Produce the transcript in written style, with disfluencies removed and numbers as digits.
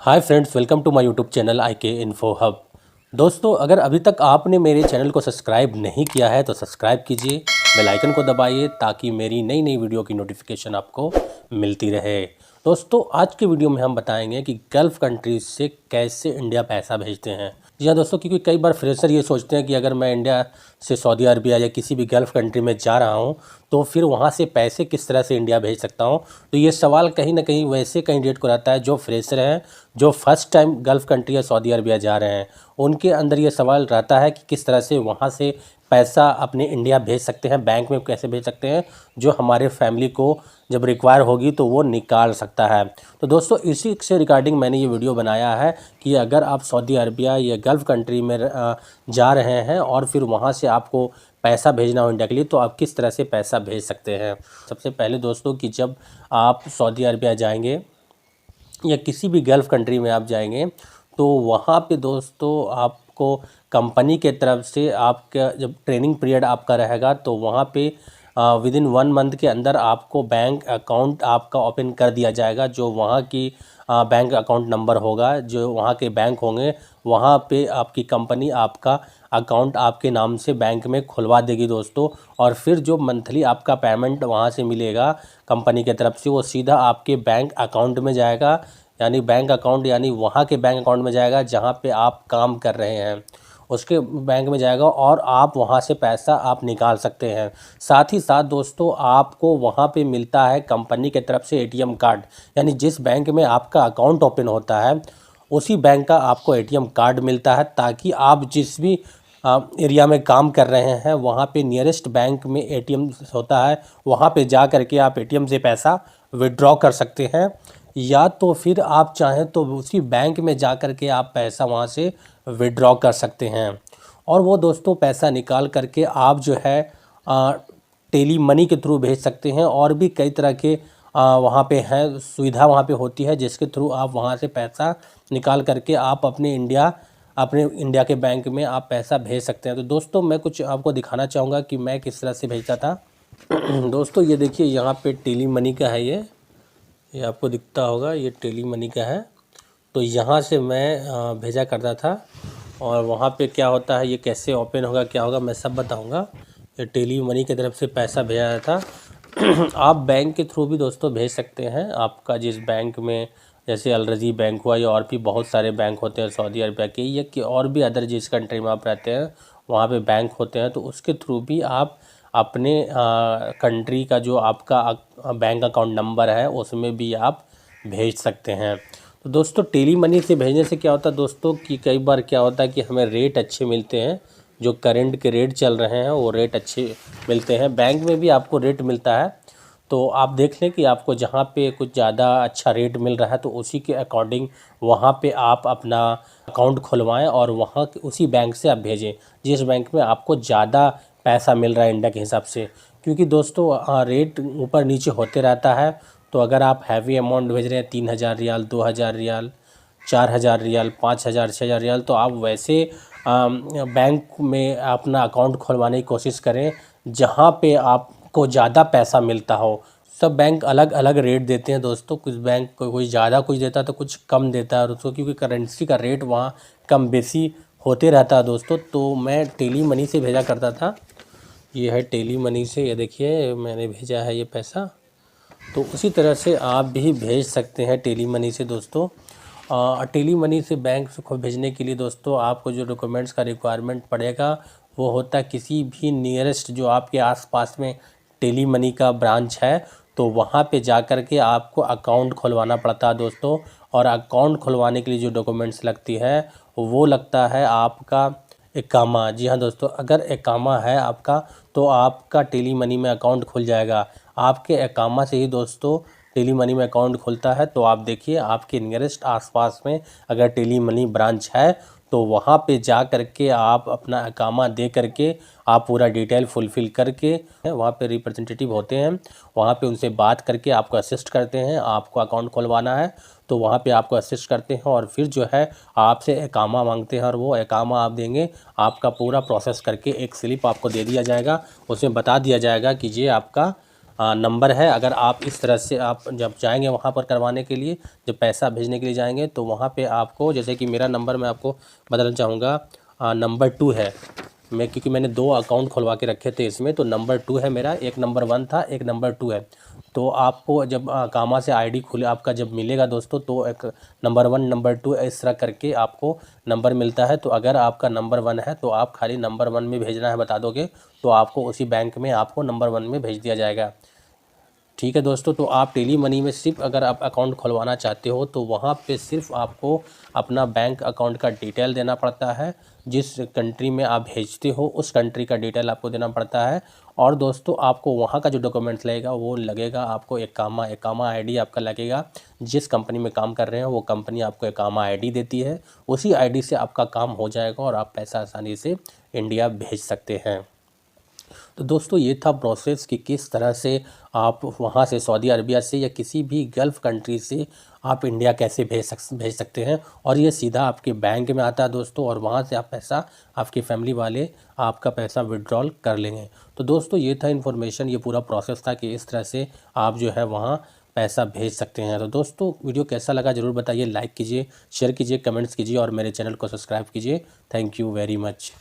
Hi friends, welcome to my YouTube channel I K info hub. दोस्तों, अगर अभी तक आपने मेरे चैनल को सब्सक्राइब नहीं किया है तो सब्सक्राइब कीजिए, बेल आइकन को दबाइए ताकि मेरी नई नई वीडियो की नोटिफिकेशन आपको मिलती रहे। दोस्तों, आज के वीडियो में हम बताएंगे कि गल्फ़ कंट्रीज से कैसे इंडिया पैसा भेजते हैं। जी हाँ दोस्तों, क्योंकि कई बार फ्रेशर ये सोचते हैं कि अगर मैं इंडिया से सऊदी अरबिया या किसी भी गल्फ़ कंट्री में जा रहा हूँ तो फिर वहाँ से पैसे किस तरह से इंडिया भेज सकता हूँ। तो ये सवाल कहीं ना कहीं वैसे कैंडिडेट को रहता है जो फ्रेशर हैं, जो फर्स्ट टाइम गल्फ़ कंट्री या सऊदी अरबिया जा रहे हैं। उनके अंदर ये सवाल रहता है कि किस तरह से वहाँ से पैसा अपने इंडिया भेज सकते हैं, बैंक में कैसे भेज सकते हैं, जो हमारे फैमिली को जब रिक्वायर होगी तो वो निकाल सकता है। तो दोस्तों, इसी से रिगार्डिंग मैंने ये वीडियो बनाया है कि अगर आप सऊदी अरबिया या गल्फ़ कंट्री में जा रहे हैं और फिर वहाँ से आपको पैसा भेजना हो इंडिया के लिए तो आप किस तरह से पैसा भेज सकते हैं। सबसे पहले दोस्तों कि जब आप सऊदी अरबिया जाएंगे या किसी भी गल्फ़ कंट्री में आप जाएंगे तो वहाँ पे दोस्तों आपको कंपनी के तरफ से आपका जब ट्रेनिंग पीरियड आपका रहेगा तो वहाँ पे विदिन 1 मंथ के अंदर आपको बैंक अकाउंट आपका ओपन कर दिया जाएगा। जो वहाँ की बैंक अकाउंट नंबर होगा, जो वहाँ के बैंक होंगे, वहाँ पे आपकी कंपनी आपका अकाउंट आपके नाम से बैंक में खुलवा देगी दोस्तों। और फिर जो मंथली आपका पेमेंट वहाँ से मिलेगा कंपनी के तरफ से, वो सीधा आपके बैंक अकाउंट में जाएगा, यानी बैंक अकाउंट यानी वहाँ के बैंक अकाउंट में जाएगा जहाँ पे आप काम कर रहे हैं, उसके बैंक में जाएगा और आप वहाँ से पैसा आप निकाल सकते हैं। साथ ही साथ दोस्तों आपको वहाँ पे मिलता है कंपनी के तरफ से एटीएम कार्ड, यानी जिस बैंक में आपका अकाउंट ओपन होता है उसी बैंक का आपको एटीएम कार्ड मिलता है, ताकि आप जिस भी एरिया में काम कर रहे हैं वहाँ पे नियरेस्ट बैंक में एटीएम होता है, वहाँ पे जा कर के आप एटीएम से पैसा विड्रॉ कर सकते हैं, या तो फिर आप चाहें तो उसी बैंक में जा कर के आप पैसा वहाँ से विड्रॉ कर सकते हैं। और वो दोस्तों पैसा निकाल करके आप जो है टेली मनी के थ्रू भेज सकते हैं। और भी कई तरह के वहाँ पे हैं सुविधा वहाँ पे होती है जिसके थ्रू आप वहाँ से पैसा निकाल करके आप अपने इंडिया के बैंक में आप पैसा भेज सकते हैं। तो दोस्तों, मैं कुछ आपको दिखाना चाहूँगा कि मैं किस तरह से भेजता था। दोस्तों, ये देखिए यहाँ पे टेली मनी का है, ये आपको दिखता होगा, ये टेली मनी का है। तो यहाँ से मैं भेजा करता था और वहाँ पे क्या होता है, ये कैसे ओपन होगा, क्या होगा, मैं सब बताऊँगा। ये टेली मनी की तरफ से पैसा भेजा जाता था। आप बैंक के थ्रू भी दोस्तों भेज सकते हैं। आपका जिस बैंक में, जैसे अलरजी बैंक हुआ, या और भी बहुत सारे बैंक होते हैं सऊदी अरबिया के, या कि और भी अदर जिस कंट्री में आप रहते हैं वहाँ पे बैंक होते हैं, तो उसके थ्रू भी आप अपने कंट्री का जो आपका बैंक अकाउंट नंबर है उसमें भी आप भेज सकते हैं। तो दोस्तों, टेली मनी से भेजने से क्या होता है दोस्तों कि कई बार क्या होता है कि हमें रेट अच्छे मिलते हैं, जो करंट के रेट चल रहे हैं वो रेट अच्छे मिलते हैं। बैंक में भी आपको रेट मिलता है, तो आप देख लें कि आपको जहाँ पे कुछ ज़्यादा अच्छा रेट मिल रहा है तो उसी के अकॉर्डिंग वहाँ पे आप अपना अकाउंट खुलवाएं और वहाँ उसी बैंक से आप भेजें जिस बैंक में आपको ज़्यादा पैसा मिल रहा है इंडिया के हिसाब से। क्योंकि दोस्तों रेट ऊपर नीचे होते रहता है, तो अगर आप हैवी अमाउंट भेज रहे हैं 3000 रियाल, 2000 रियाल, 4000 रियाल, 5000, 6000 रियाल, तो आप वैसे बैंक में अपना अकाउंट खुलवाने की कोशिश करें जहाँ पे आपको ज़्यादा पैसा मिलता हो। सब बैंक अलग अलग रेट देते हैं दोस्तों, कुछ बैंक कोई ज़्यादा कुछ देता है तो कुछ कम देता है, और उसको क्योंकि करेंसी का रेट वहाँ कम बेसी होते रहता है दोस्तों। तो मैं टेली मनी से भेजा करता था। ये है टेली मनी से, ये देखिए मैंने भेजा है ये पैसा। तो उसी तरह से आप भी भेज सकते हैं टेली मनी से दोस्तों। टेली मनी से बैंक को भेजने के लिए दोस्तों आपको जो डॉक्यूमेंट्स का रिक्वायरमेंट पड़ेगा वो होता है किसी भी नियरेस्ट जो आपके आसपास में टेली मनी का ब्रांच है तो वहाँ पे जा कर के आपको अकाउंट खुलवाना पड़ता है दोस्तों। और अकाउंट खुलवाने के लिए जो डॉक्यूमेंट्स लगती है वो लगता है आपका इकामा। जी हाँ दोस्तों, अगर इकामा है आपका तो आपका टेली मनी में अकाउंट खुल जाएगा। आपके इकामा से ही दोस्तों टेली मनी में अकाउंट खुलता है। तो आप देखिए आपके नियरेस्ट आसपास में अगर टेली मनी ब्रांच है तो वहाँ पे जा करके आप अपना इकामा दे करके आप पूरा डिटेल फुलफ़िल करके, वहाँ पे रिप्रेजेंटेटिव होते हैं, वहाँ पे उनसे बात करके आपको असिस्ट करते हैं। आपको अकाउंट खुलवाना है तो वहाँ पे आपको असिस्ट करते हैं और फिर जो है आपसे इकामा मांगते हैं और वो इकामा आप देंगे। आपका पूरा प्रोसेस करके एक स्लिप आपको दे दिया जाएगा, उसमें बता दिया जाएगा कि ये आपका नंबर है। अगर आप इस तरह से आप जब जाएंगे वहाँ पर करवाने के लिए, जब पैसा भेजने के लिए जाएंगे तो वहाँ पे आपको, जैसे कि मेरा नंबर मैं आपको बताना चाहूँगा, नंबर 2 है। मैं, क्योंकि मैंने 2 अकाउंट खुलवा के रखे थे इसमें, तो नंबर 2 है मेरा। एक नंबर 1 था, एक नंबर 2 है। तो आपको जब कामा से आईडी खुले आपका जब मिलेगा दोस्तों, तो एक नंबर 1 नंबर 2 इस तरह करके आपको नंबर मिलता है। तो अगर आपका नंबर 1 है तो आप खाली नंबर 1 में भेजना है बता दोगे, तो आपको उसी बैंक में आपको नंबर 1 में भेज दिया जाएगा। ठीक है दोस्तों, तो आप टेली मनी में सिर्फ अगर आप अकाउंट खुलवाना चाहते हो तो वहाँ पे सिर्फ आपको अपना बैंक अकाउंट का डिटेल देना पड़ता है। जिस कंट्री में आप भेजते हो उस कंट्री का डिटेल आपको देना पड़ता है। और दोस्तों आपको वहाँ का जो डॉक्यूमेंट्स लगेगा वो लगेगा आपको एकामा आईडी आपका लगेगा। जिस कंपनी में काम कर रहे हैं वो कंपनी आपको एकामा आईडी देती है, उसी आईडी से आपका काम हो जाएगा और आप पैसा आसानी से इंडिया भेज सकते हैं। तो दोस्तों ये था प्रोसेस कि किस तरह से आप वहाँ से सऊदी अरबिया से या किसी भी गल्फ़ कंट्री से आप इंडिया कैसे भेज सकते हैं। और ये सीधा आपके बैंक में आता है दोस्तों, और वहाँ से आप पैसा, आपकी फैमिली वाले आपका पैसा विड्रॉल कर लेंगे। तो दोस्तों ये था इन्फॉर्मेशन, ये पूरा प्रोसेस था कि इस तरह से आप जो है वहाँ पैसा भेज सकते हैं। तो दोस्तों वीडियो कैसा लगा ज़रूर बताइए, लाइक कीजिए, शेयर कीजिए, कमेंट्स कीजिए और मेरे चैनल को सब्सक्राइब कीजिए। Thank you very much.